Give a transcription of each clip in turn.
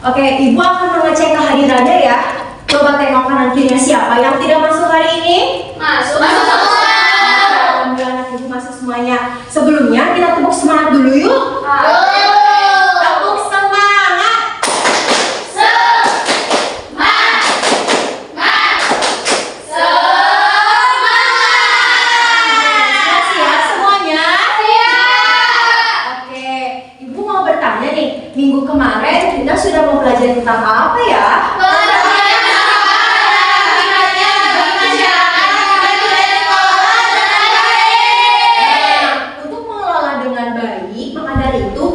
Oke, Ibu akan mengecek kehadirannya ya. Coba tengok kanan kirinya siapa yang tidak masuk hari ini? Masuk. Alhamdulillah anak Ibu masuk semuanya. Sebelumnya kita tepuk semangat dulu yuk. Tepuk semangat. Siap semuanya? Oke, Ibu mau bertanya nih. Minggu kemarin kita sudah mempelajari tentang apa ya?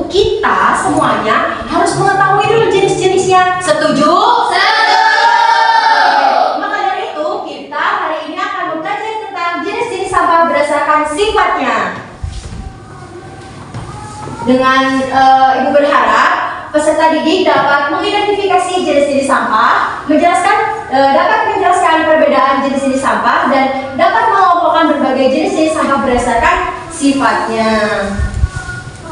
Kita semuanya harus mengetahui dulu jenis-jenisnya. Setuju? Setuju. Maka dari itu kita hari ini akan belajar tentang jenis-jenis sampah berdasarkan sifatnya. Dengan Ibu berharap peserta didik dapat mengidentifikasi jenis-jenis sampah, dapat menjelaskan perbedaan jenis-jenis sampah dan dapat mengelompokkan berbagai jenis-jenis sampah berdasarkan sifatnya.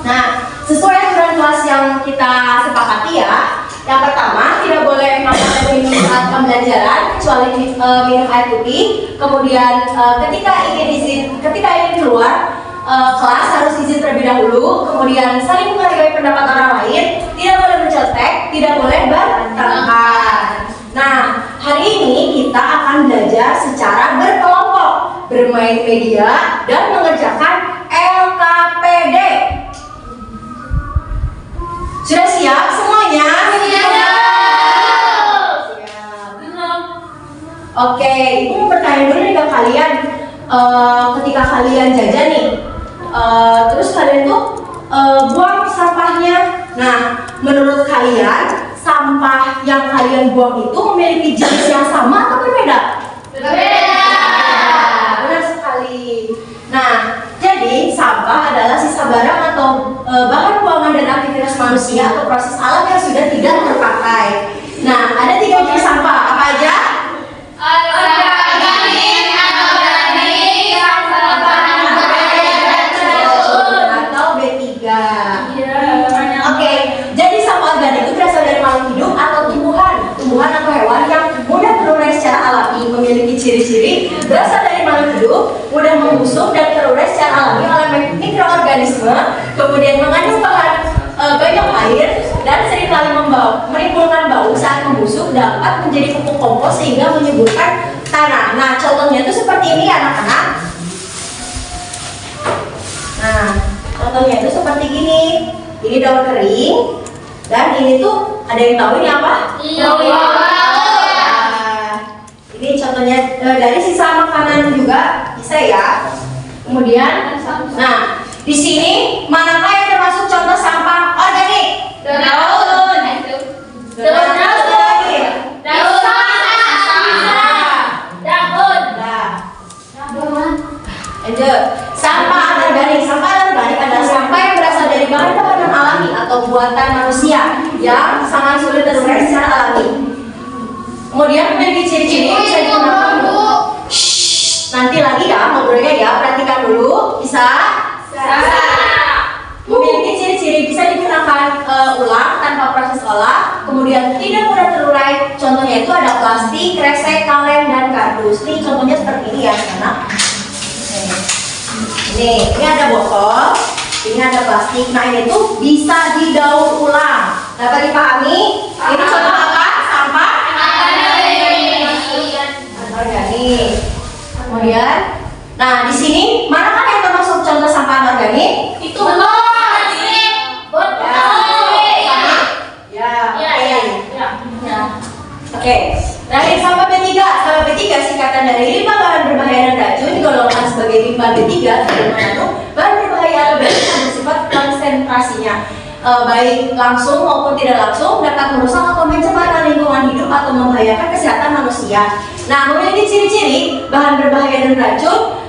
Nah, sesuai aturan kelas yang kita sepakati ya. Yang pertama, tidak boleh makan dan minum saat pembelajaran kecuali minum air putih. Kemudian ketika ingin keluar kelas harus izin terlebih dahulu. Kemudian saling menghargai pendapat orang lain. Tidak boleh mencetek, tidak boleh bertengkar. Nah, hari ini kita akan belajar secara berkelompok, bermain media dan mengerjakan LKPD. Sudah siap semuanya? Siap. Oke, Ibu mau bertanya dulu nih ke kalian. Ketika kalian jajan nih, terus kalian tuh buang sampahnya. Nah, menurut kalian sampah yang kalian buang itu memiliki jenis yang sama atau berbeda? Berbeda. Benar sekali. Nah, jadi sampah adalah sisa barang atau bahan buangan dan aktivitas manusia atau proses alam yang sudah tidak terpakai. Nah, ada 3 jenis sampah. Apa aja? Organik, anorganik, atau B3. Oke, jadi sampah organik itu berasal dari makhluk hidup atau tumbuhan atau hewan yang mudah terurai secara alami, memiliki ciri-ciri berasal dari makhluk hidup, mudah membusuk dan terurai secara alami oleh mikroorganisme, kemudian mengandung banyak air dan seringkali menimbulkan bau saat membusuk, dapat menjadi pupuk kompos sehingga menyuburkan tanah. Nah, contohnya itu seperti ini anak-anak. Nah, contohnya itu seperti gini. Ini daun kering dan ini tuh ada yang tahu ini apa? Iya. Ini contohnya dari sisa makanan juga bisa ya. Kemudian, nah di sini manakah yang termasuk contoh sampah organik? Daun. Lanjut. Sampah anorganik. Sampah anorganik adalah sampah yang berasal dari bahan-bahan non alami atau buatan manusia yang sangat sulit terurai secara alami. Kemudian memiliki ciri-ciri yang bisa digunakan. Nanti lagi ya ngobrolnya ya, perhatikan dulu. Bisa? Memiliki ciri-ciri bisa digunakan ulang tanpa proses olah, kemudian tidak mudah terurai. Contohnya itu ada plastik, kresek, kaleng, dan kardus. Nih contohnya seperti ini ya, anak. Ini ada botol, ini ada plastik. Nah ini tuh bisa didaur ulang. Dapat dipahami? Ini contoh apa? Sampah anorganik. Kemudian, nah di sini manakah yang termasuk contoh sampah anorganik? Itu botol. Oke. Dari sampah B3. Sampah B3 singkatan dari limbah bahan berbahaya dan racun digolongkan sebagai limbah B3 dan mengandung bahan berbahaya atau beracun yang bersifat konsentrasinya baik langsung maupun tidak langsung dapat merusak atau mencemari lingkungan hidup atau membahayakan kesehatan manusia. Nah, memiliki ciri-ciri bahan berbahaya dan racun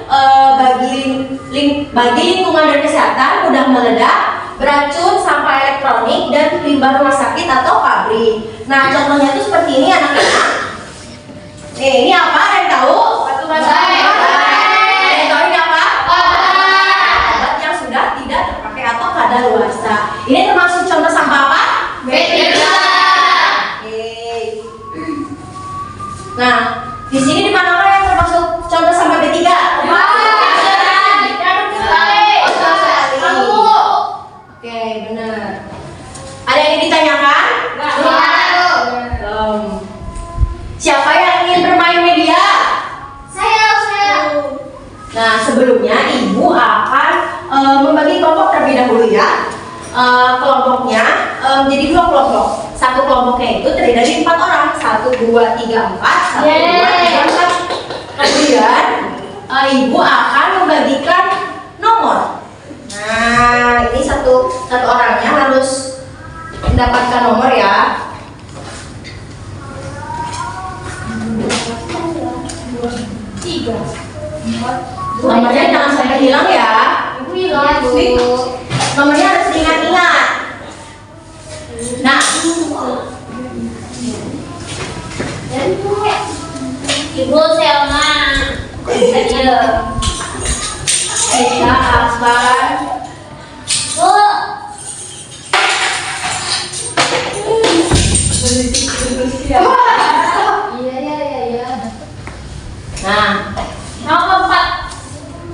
bagi lingkungan dan kesehatan, mudah meledak, beracun, sampah elektronik, dan limbah rumah sakit atau pabrik. Nah, contohnya itu seperti ini anak-anak. Ini apa? Ada yang tahu? Batu bata. Ada yang tahu ini apa? Obat yang sudah tidak terpakai atau kadaluarsa. Ini termasuk contoh sampah apa? B3. Nah, di sini di mana yang termasuk contoh sampah B3? Oke, benar. Ada yang ditanyakan? Siapa yang ingin bermain media? Nah, sebelumnya ibu akan membagi kelompok terlebih dahulu ya. Kelompoknya jadi 2 kelompok. Satu kelompoknya itu terdiri dari 4 orang. 1, 2, 3, 4. 1, 2, 3, 4. Kemudian ibu akan membagikan nomor. Nah, ini satu orangnya harus mendapatkan nomor ya. Nomornya jangan sampai hilang ya. Nomornya harus diingat-ingat. Nah, Ibu Selma. kita akan Bu. nah, Nomor 4.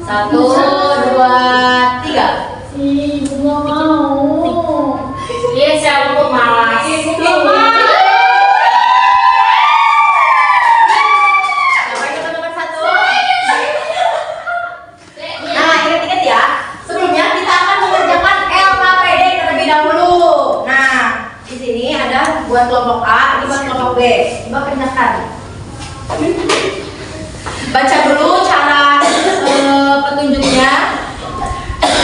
1, 2, 3. Ibu mau. Iya, siapa malas. Siapa yang dapat nomor 1? Nah, ingat-ingat ya. Sebelumnya kita akan mengerjakan LKPD terlebih dahulu. Nah, di sini ada buat kelompok A, ini buat kelompok B. Coba kerjakan. Baca dulu cara petunjuknya.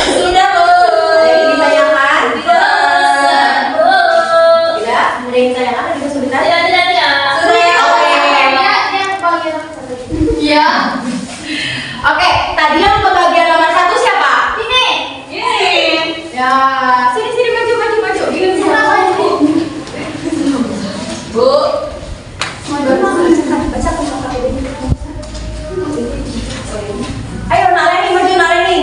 Sudah, Bu. Ada yang ditanyakan? Tidak. Tidak? Ada yang ditanyakan? Ada yang kesulitan? Tidak. Sudah ya? Oke. Iya. Oke, tadi yang pembagian nomor 1 siapa? Ini. Ya, sini maju. Ini Bu. Baca ayo Naleni maju Naleni.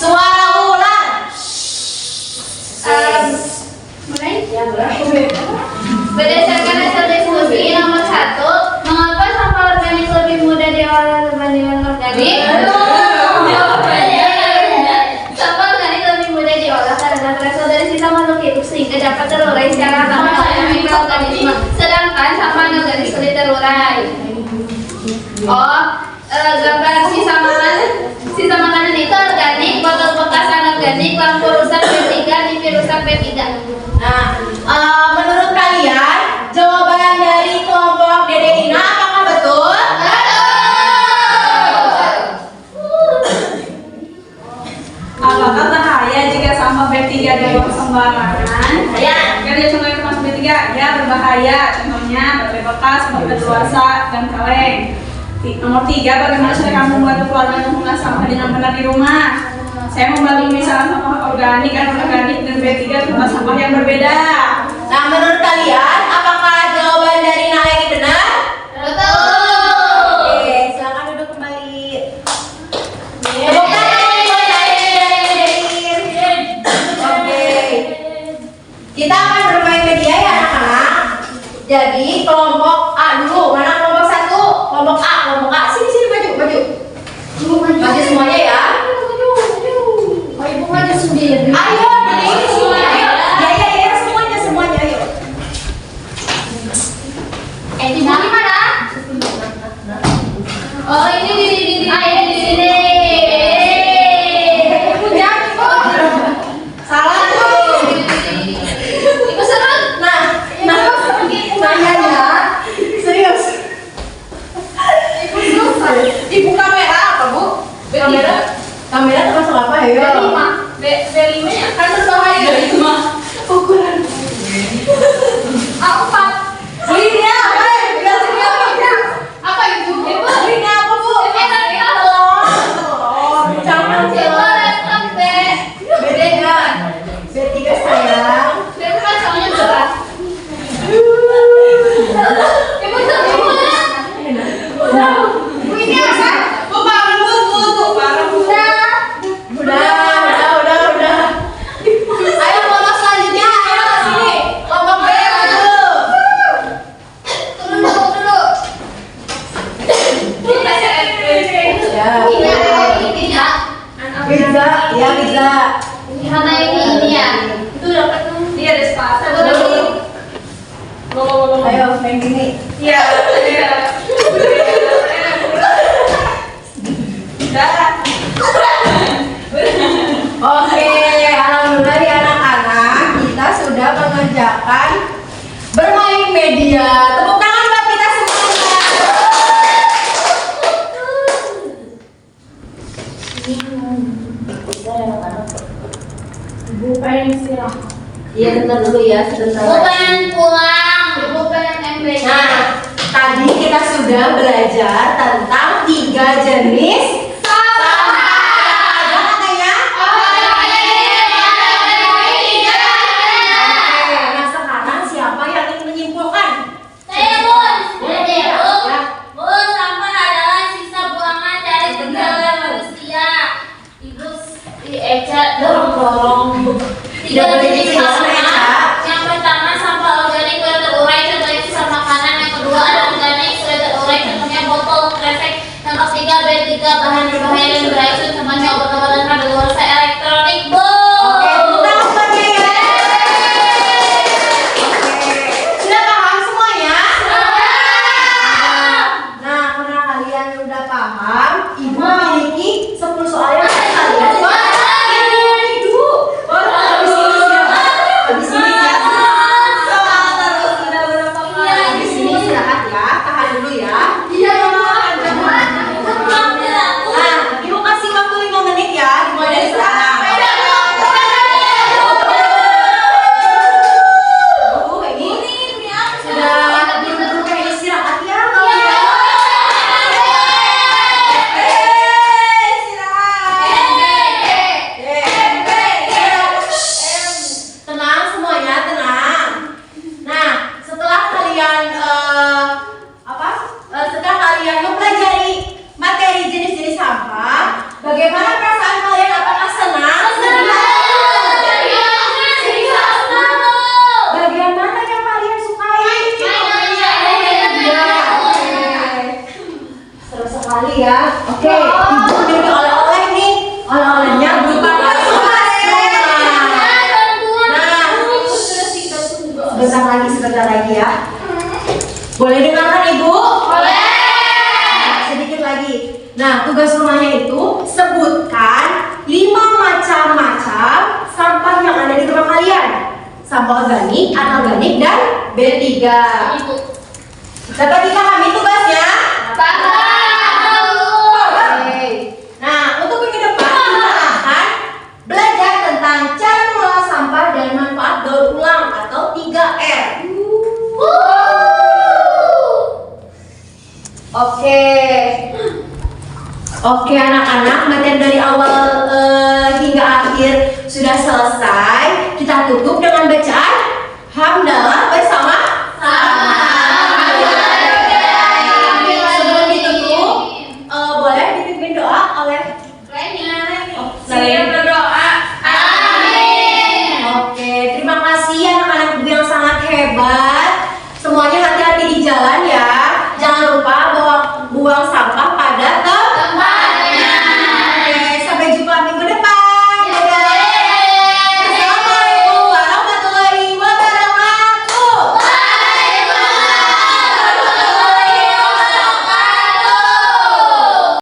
Suara ulang. Ya, Berdasarkan hasil diskusi nomor 1, mengapa sampah organik lebih mudah diolah dibandingkan organik? Sampah organik lebih mudah diolah karena berasal dari sisa makhluk hidup sehingga dapat terurai secara lama oleh mikroorganisme. Sedangkan sampah anorganik sulit terurai. Gambar sisa makanan itu organik, botol bekas anorganik, lampu rusak B3, TV rusak B3. Nah, menurut kalian jawaban dari kelompok Dede Ina apakah betul? Apakah bahaya jika sampah B3 dibuang sembarangan? Ya. Jika dia contohnya termasuk B3, ya berbahaya. Contohnya baterai bekas, baterai luasa, dan kaleng. Nomor 3, bagaimana cara kamu membantu keluarga untuk mengolah sampah dengan benar di rumah? Saya membagi misalnya sampah organik, anorganik, dan B3 tempat sampah yang berbeda. Nah, menurut kalian apakah jawaban dari Naleni benar? Betul. Oke, silakan duduk kembali. Tepuk tangan buat Naleni. Oke. Kita akan bermain media ya anak-anak. Jadi kelompok A dulu. Mana kelompok 1? Kelompok A. Sini maju. Maju semuanya ya. Oh, ibu maju sendiri. Ayo, ini semuanya. Ya, semuanya ayo. Ibu di mana? Oh, ini di sini. Punya, Ibu. Salah tuh. Ibu serut. Nah, nanyanya serius. Ibu kamera apa, Bu? Kamera termasuk apa ya? B5 nya kan berbahaya. Ukuran. A4. Ini apa? Biasanya apa? Apa itu? Ibu. Ini apa, Bu? Ini telur. Jangan Ibu laptop B. B3 sayang. Ibu kan soalnya berat. Ibu Ini apa? Bu, parah, Bu. Udah. mengerjakan bermain media. Tepuk tangan buat kita semuanya. Ibu pengen istirahat. Iya, bentar dulu ya, sebentar. Ibu pengen pulang. Ibu pengen MBK. Nah, tadi kita sudah belajar tentang 3 jenis sampah. Ada katanya? Oke, nah sekarang siapa yang ingin menyimpulkan? Saya Bun. Ya. Bun, sampah adalah sisa buangan dari tinggalnya manusia. Ibu Eca Dorong. Tidak boleh dijelaskan ya. Yang pertama sampah organik sudah terurai, contohnya sisa makanan. Yang kedua anorganik sudah terurai, contohnya botol, kresek. Yang ketiga B3 bahan berbahaya dan beracun, contohnya obat-obatan kadaluarsa elektronik. Bu. Oke, tepuk tangan buatnya ya. Oke, sudah paham semuanya? Nah, karena kalian udah paham, Ibu memiliki 10 soal yang akan kalian buat. Habis ini siapa? Habis ini istirahat ya, tahan dulu ya. Nah, Ibu kasih waktu 5 menit ya, dimulai dari sekarang. Bu, ini sudah dibutuhkan istirahat ya. Tenang semuanya, tenang. Nah, setelah kalian setelah kalian mempelajari materi jenis-jenis sampah, bagaimana perasaan kalian? Apakah senang? Bagian mana yang kalian sukai? Ya, oke. Seru sekali ya. Oke, Ibu memiliki oleh-oleh nih. Oleh-olehnya berupa kertas semua. Sebentar lagi ya. Boleh dengarkan Ibu? Boleh. Sedikit lagi. Nah, tugas rumahnya itu sebutkan 5 macam-macam sampah yang ada di rumah kalian. Sampah organik, anorganik, dan B3. Ibu. Dapat dipahami tugasnya? Paham. Oke. Nah, untuk minggu depan kita akan belajar tentang cara mengolah sampah dan manfaat daur ulang atau 3R. Oke anak-anak, materi dari awal hingga akhir sudah selesai. Kita tutup dengan bacaan hamdalah.